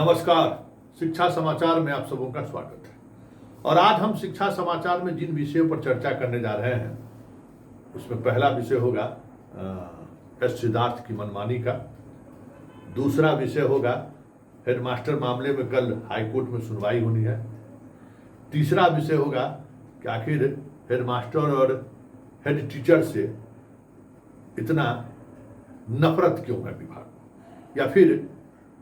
नमस्कार। शिक्षा समाचार में आप सबों का स्वागत है। और आज हम शिक्षा समाचार में जिन विषयों पर चर्चा करने जा रहे हैं उसमें पहला विषय होगा एस सिद्धार्थ की मनमानी का। दूसरा विषय होगा हेडमास्टर मामले में कल हाईकोर्ट में सुनवाई होनी है। तीसरा विषय होगा कि आखिर हेडमास्टर और हेड टीचर से इतना नफरत क्यों है विभाग को, या फिर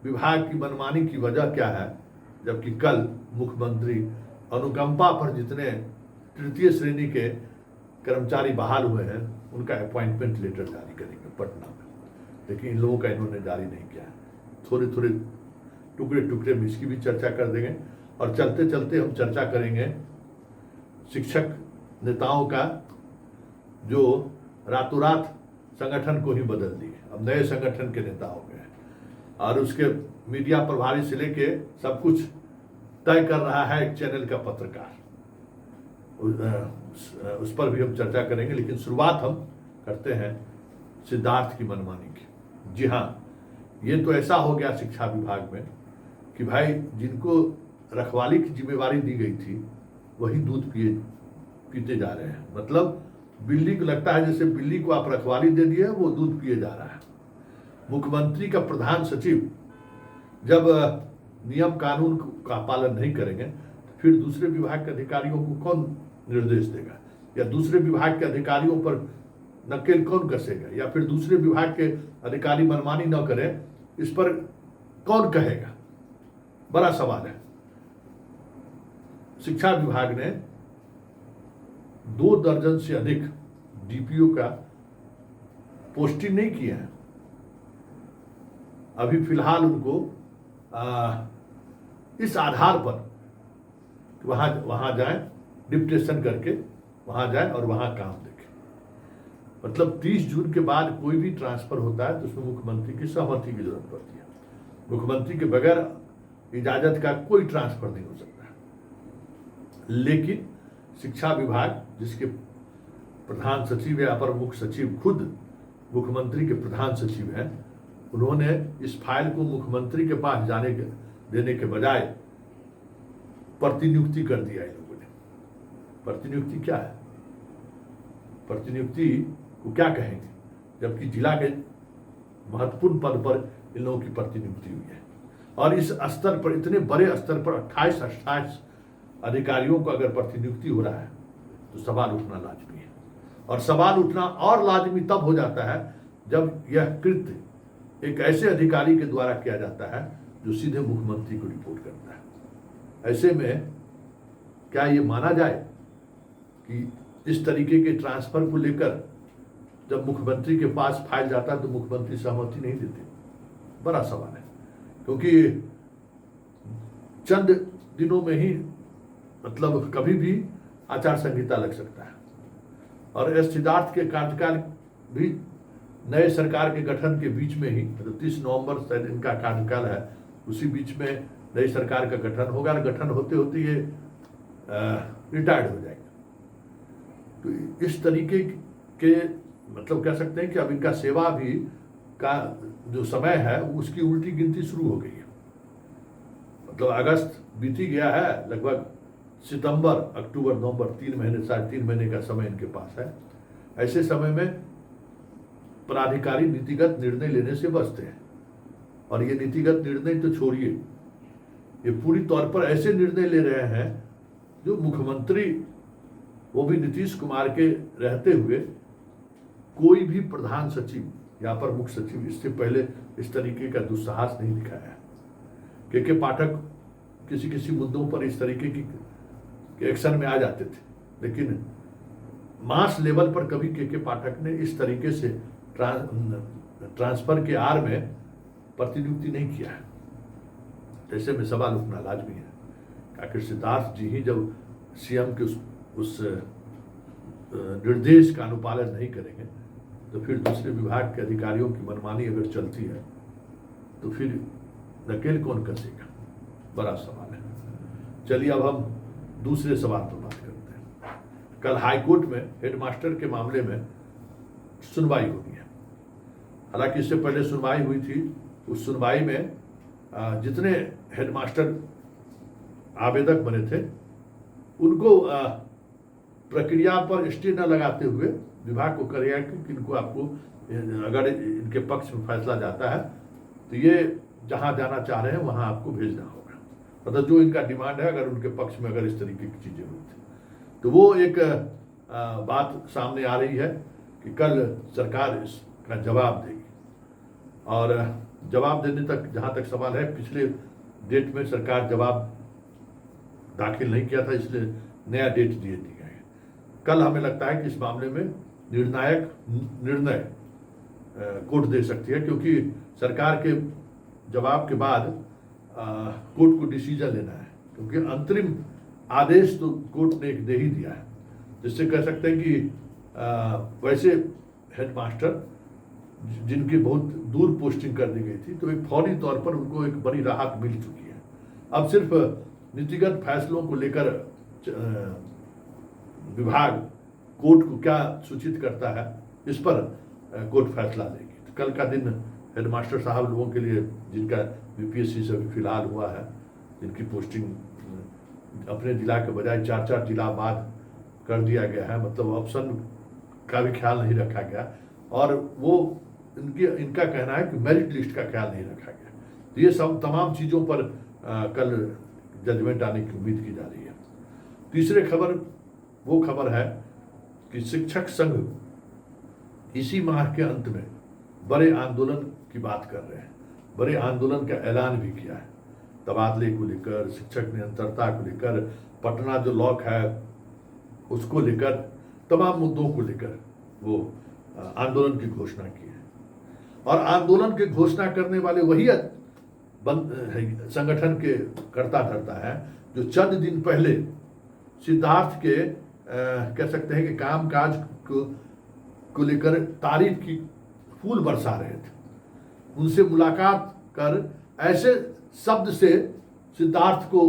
विभाग की मनमानी की वजह क्या है, जबकि कल मुख्यमंत्री अनुकंपा पर जितने तृतीय श्रेणी के कर्मचारी बहाल हुए हैं उनका अपॉइंटमेंट लेटर जारी करेंगे पटना में, लेकिन इन लोगों का इन्होंने जारी नहीं किया है। थोड़े थोड़े टुकड़े टुकड़े में इसकी भी चर्चा कर देंगे और चलते चलते हम चर्चा करेंगे शिक्षक नेताओं का जो रातों रात संगठन को ही बदल दिए, अब नए संगठन के नेता हो गए और उसके मीडिया प्रभारी से लेके सब कुछ तय कर रहा है एक चैनल का पत्रकार। उस पर भी हम चर्चा करेंगे, लेकिन शुरुआत हम करते हैं सिद्धार्थ की मनमानी की। जी हाँ, ये तो ऐसा हो गया शिक्षा विभाग में कि भाई जिनको रखवाली की जिम्मेवारी दी गई थी वही दूध पीते जा रहे हैं। मतलब बिल्ली को लगता है जैसे बिल्ली को आप रखवाली दे दिए वो दूध पिए जा रहा है। मुख्यमंत्री का प्रधान सचिव जब नियम कानून का पालन नहीं करेंगे तो फिर दूसरे विभाग के अधिकारियों को कौन निर्देश देगा, या दूसरे विभाग के अधिकारियों पर नकेल कौन कसेगा, या फिर दूसरे विभाग के अधिकारी मनमानी न करें इस पर कौन कहेगा? बड़ा सवाल है। शिक्षा विभाग ने 2 दर्जन से अधिक डीपीओ का पोस्टिंग नहीं किया है। अभी फिलहाल उनको इस आधार पर वहां जाएं, डिप्टेशन करके वहां जाएं और वहां काम देखें। मतलब 30 जून के बाद कोई भी ट्रांसफर होता है तो उसमें मुख्यमंत्री की सहमति की जरूरत पड़ती है। मुख्यमंत्री के बगैर इजाजत का कोई ट्रांसफर नहीं हो सकता। लेकिन शिक्षा विभाग जिसके प्रधान सचिव या अपर मुख्य सचिव खुद मुख्यमंत्री के प्रधान सचिव हैं, उन्होंने इस फाइल को मुख्यमंत्री के पास देने के बजाय प्रतिनियुक्ति कर दिया। इन लोगों ने प्रतिनियुक्ति क्या है, प्रतिनियुक्ति को क्या कहेंगे, जबकि जिला के महत्वपूर्ण पद पर इन लोगों की प्रतिनियुक्ति हुई है। और इस स्तर पर, इतने बड़े स्तर पर 28 अधिकारियों को अगर प्रतिनियुक्ति हो रहा है तो सवाल उठना लाजमी है। और सवाल उठना और लाजमी तब हो जाता है जब यह कृत्य एक ऐसे अधिकारी के द्वारा किया जाता है जो सीधे मुख्यमंत्री को रिपोर्ट करता है। ऐसे में क्या ये माना जाए कि इस तरीके के ट्रांसफर को लेकर जब मुख्यमंत्री के पास फाइल जाता है तो मुख्यमंत्री सहमति नहीं देते? बड़ा सवाल है, क्योंकि चंद दिनों में ही मतलब कभी भी आचार संहिता लग सकता है। और एस सिद्धार्थ के कार्यकाल भी नए सरकार के गठन के बीच में ही, मतलब 30 नवंबर शायद इनका कार्यकाल है, उसी बीच में नई सरकार का गठन होगा और गठन होते होते ये रिटायर्ड हो जाएंगे। तो इस तरीके के मतलब कह सकते हैं कि अब इनका सेवा भी का जो समय है उसकी उल्टी गिनती शुरू हो गई है। मतलब अगस्त बीती गया है, लगभग सितंबर, अक्टूबर, नवंबर, 3 महीने, 3.5 महीने का समय इनके पास है। ऐसे समय में पदाधिकारी नीतिगत निर्णय लेने से बचते हैं। और ये नीतिगत निर्णय तो छोड़िए, ये पूरी तौर पर ऐसे निर्णय ले रहे हैं जो मुख्यमंत्री, वो भी नीतीश कुमार के रहते हुए, कोई भी प्रधान सचिव या अपर मुख्य सचिव इससे पहले इस तरीके का दुस्साहस नहीं दिखाया है। के पाठक किसी मुद्दों पर इस तरीके की एक्शन में आ जाते थे, लेकिन मास लेवल पर कभी के पाठक ने इस तरीके से ट्रांसफर के आड़ में प्रतिनियुक्ति नहीं किया है। ऐसे में सवाल उठना लाजमी है। आखिर सिद्धार्थ जी ही जब सीएम के उस निर्देश का अनुपालन नहीं करेंगे तो फिर दूसरे विभाग के अधिकारियों की मनमानी अगर चलती है तो फिर नकेल कौन कसेगा? बड़ा सवाल है। चलिए अब हम दूसरे सवाल पर बात करते हैं। कल हाईकोर्ट में हेडमास्टर के मामले में सुनवाई होनी है। हालांकि इससे पहले सुनवाई हुई थी, उस सुनवाई में जितने हेडमास्टर आवेदक बने थे, उनको प्रक्रिया पर स्टे न लगाते हुए विभाग को करेगा कि इनको आपको अगर इनके पक्ष में फैसला जाता है तो ये जहां जाना चाह रहे हैं वहां आपको भेजना होगा। मतलब जो इनका डिमांड है, अगर उनके पक्ष में अगर इस तरीके की चीजें होती तो वो एक बात सामने आ रही है कि कल सरकार इसका जवाब देगी। और जवाब देने तक जहां तक सवाल है, पिछले डेट में सरकार जवाब दाखिल नहीं किया था, इसलिए नया डेट दिए दिया है। कल हमें लगता है कि इस मामले में निर्णायक निर्णय कोर्ट दे सकती है, क्योंकि सरकार के जवाब के बाद कोर्ट को डिसीजन लेना है, क्योंकि अंतरिम आदेश तो कोर्ट ने एक दे ही दिया है, जिससे कह सकते हैं कि वैसे हेडमास्टर जिनकी बहुत दूर पोस्टिंग कर दी गई थी, तो एक फौरी तौर पर उनको एक बड़ी राहत मिल चुकी है। अब सिर्फ नीतिगत फैसलों को लेकर विभाग कोर्ट को क्या सूचित करता है, इस पर कोर्ट फैसला लेगी। तो कल का दिन हेडमास्टर साहब लोगों के लिए, जिनका बीपीएससी से फिलहाल हुआ है, जिनकी पोस्टिंग अपने जिला के बजाय 4-4 जिला बाद कर दिया गया है, मतलब ऑप्शन का भी ख्याल नहीं रखा गया, और वो इनका कहना है कि मेरिट लिस्ट का ख्याल नहीं रखा गया। तो ये सब तमाम चीज़ों पर कल जजमेंट आने की उम्मीद की जा रही है। तीसरे खबर वो खबर है कि शिक्षक संघ इसी माह के अंत में बड़े आंदोलन की बात कर रहे हैं, बड़े आंदोलन का ऐलान भी किया है। तबादले को लेकर, शिक्षक निरंतरता को लेकर, पटना जो लॉक है उसको लेकर, तमाम मुद्दों को लेकर वो आंदोलन की घोषणा की है। और आंदोलन की घोषणा करने वाले वही संगठन के कर्ता धर्ता है जो चंद दिन पहले सिद्धार्थ के कह सकते हैं कि कामकाज को लेकर तारीफ की फूल बरसा रहे थे। उनसे मुलाकात कर ऐसे शब्द से सिद्धार्थ को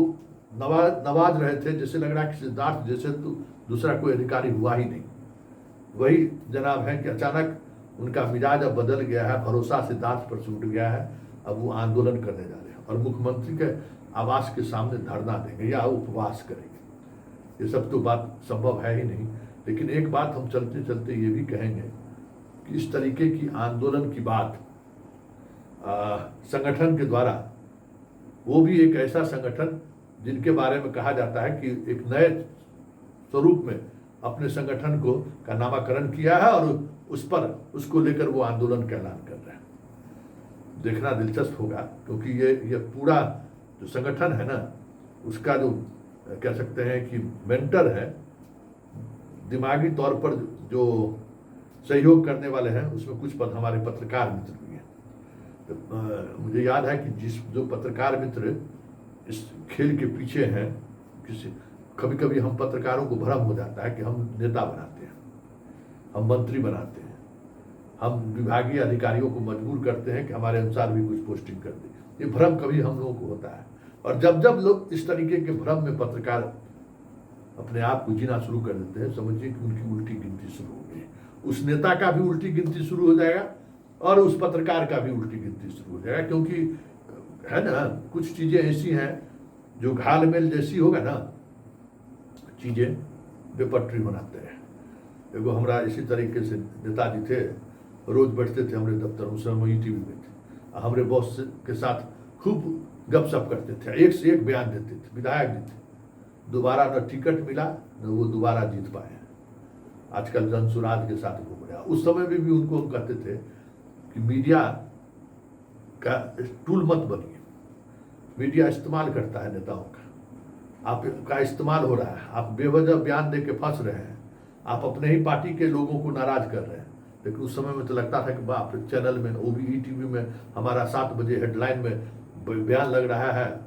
नवाज रहे थे, जैसे लग रहा है कि सिद्धार्थ जैसे तो दूसरा कोई अधिकारी हुआ ही नहीं। वही जनाब है कि अचानक उनका मिजाज अब बदल गया है, भरोसा सिद्धार्थ पर छूट गया है। अब वो आंदोलन करने जा रहे हैं और मुख्यमंत्री के आवास के सामने धरना देंगे या उपवास करेंगे। ये सब तो बात संभव है ही नहीं। लेकिन एक बात हम चलते चलते ये भी कहेंगे कि इस तरीके की आंदोलन की बात संगठन के द्वारा, वो भी एक ऐसा संगठन जिनके बारे में कहा जाता है कि एक नए स्वरूप में अपने संगठन को का नामकरण किया है और उस पर उसको लेकर वो आंदोलन का ऐलान कर रहे हैं। देखना दिलचस्प होगा, क्योंकि ये पूरा जो संगठन है ना, उसका जो कह सकते हैं कि मेंटर है, दिमागी तौर पर जो सहयोग करने वाले हैं, उसमें कुछ पद हमारे पत्रकार मित्र भी हैं। तो मुझे याद है कि जो पत्रकार मित्र इस खेल के पीछे हैं, कभी कभी हम पत्रकारों को भ्रम हो जाता है कि हम नेता बनाते हैं, हम मंत्री बनाते हैं, हम विभागीय अधिकारियों को मजबूर करते हैं कि हमारे अनुसार भी कुछ पोस्टिंग कर दें। ये भ्रम कभी हम लोगों को होता है। और जब जब लोग इस तरीके के भ्रम में पत्रकार अपने आप को जीना शुरू कर देते हैं, समझिए कि उनकी उल्टी गिनती शुरू हो गई। उस नेता का भी उल्टी गिनती शुरू हो जाएगा और उस पत्रकार का भी उल्टी गिनती शुरू हो जाएगा, क्योंकि है ना, कुछ चीज़ें ऐसी हैं जो घाल मेल जैसी होगा ना, चीज़ें बेपटरी बनाते हैं। एगो हमारा इसी तरीके से नेताजी थे, रोज बैठते थे हमारे दफ्तर, उस समय ईटीवी में थे, हमारे बॉस के साथ खूब गपशप करते थे, एक से एक बयान देते थे। विधायक जी थे, दोबारा न टिकट मिला न वो दोबारा जीत पाए। आजकल जनसुराज के साथ घूम रहा। उस समय में भी उनको हम कहते थे कि मीडिया का टूल मत बनिए, मीडिया इस्तेमाल करता है नेताओं का, आपका इस्तेमाल हो रहा है, आप बेवजह बयान दे के फंस रहे हैं, आप अपने ही पार्टी के लोगों को नाराज कर रहे हैं। लेकिन उस समय में तो लगता था कि बाप, चैनल में, वो भी ईटीवी में हमारा 7 बजे हेडलाइन में बयान लग रहा है,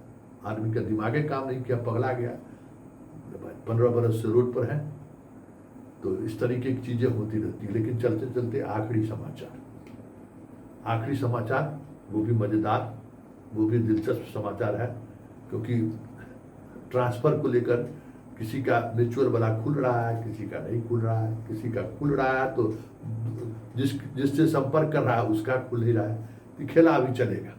आदमी का दिमागे काम नहीं किया, पगला गया। 15 बरस से रोड पर है। तो इस तरीके की चीज़ें होती रहती है। लेकिन चलते चलते आखिरी समाचार वो भी मज़ेदार, वो भी दिलचस्प समाचार है, क्योंकि ट्रांसफ़र को लेकर किसी का म्यूचुअल वाला खुल रहा है, किसी का नहीं खुल रहा है, किसी का खुल रहा है तो जिससे संपर्क कर रहा है उसका खुल ही रहा है। तो खेला अभी चलेगा।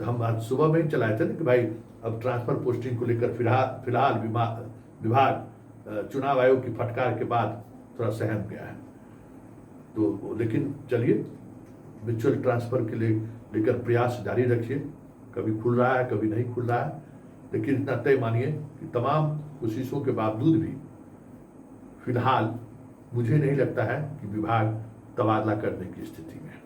हम आज सुबह में ही चलाए थे ना कि भाई अब ट्रांसफर पोस्टिंग को लेकर फिलहाल विभाग चुनाव आयोग की फटकार के बाद थोड़ा सहम गया है। तो लेकिन चलिए, म्यूचुअल ट्रांसफर के लिए लेकर प्रयास जारी रखिए। कभी खुल रहा है, कभी नहीं खुल रहा है, लेकिन इतना तय मानिए कि तमाम कोशिशों के बावजूद भी फिलहाल मुझे नहीं लगता है कि विभाग तबादला करने की स्थिति में है।